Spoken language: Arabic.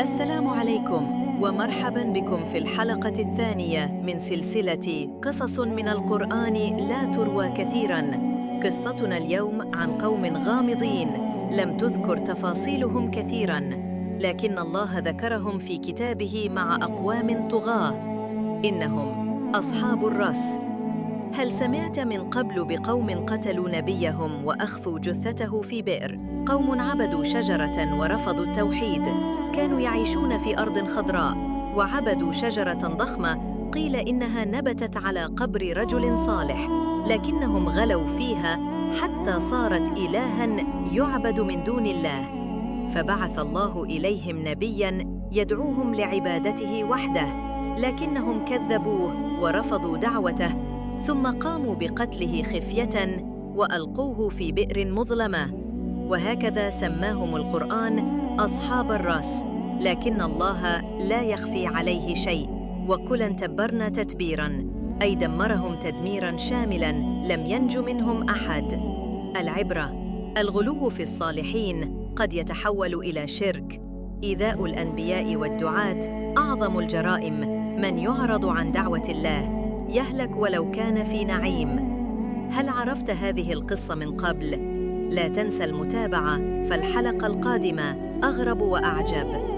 السلام عليكم ومرحبا بكم في الحلقة الثانية من سلسلة قصص من القرآن لا تروى كثيراً. قصتنا اليوم عن قوم غامضين لم تذكر تفاصيلهم كثيراً، لكن الله ذكرهم في كتابه مع أقوام طغاة. إنهم أصحاب الرس. هل سمعت من قبل بقوم قتلوا نبيهم وأخفوا جثته في بئر؟ قوم عبدوا شجرة ورفضوا التوحيد. كانوا يعيشون في أرض خضراء وعبدوا شجرة ضخمة قيل إنها نبتت على قبر رجل صالح، لكنهم غلوا فيها حتى صارت إلهاً يعبد من دون الله. فبعث الله إليهم نبياً يدعوهم لعبادته وحده، لكنهم كذبوه ورفضوا دعوته، ثم قاموا بقتله خفية وألقوه في بئر مظلمة. وهكذا سماهم القرآن أصحاب الرس، لكن الله لا يخفي عليه شيء، وكلاً تبرنا تتبيراً، أي دمرهم تدميراً شاملاً لم ينج منهم أحد. العبرة: الغلو في الصالحين قد يتحول إلى شرك. إيذاء الأنبياء والدعاة أعظم الجرائم. من يعرض عن دعوة الله يهلك ولو كان في نعيم. هل عرفت هذه القصة من قبل؟ لا تنسى المتابعة، فالحلقة القادمة أغرب وأعجب.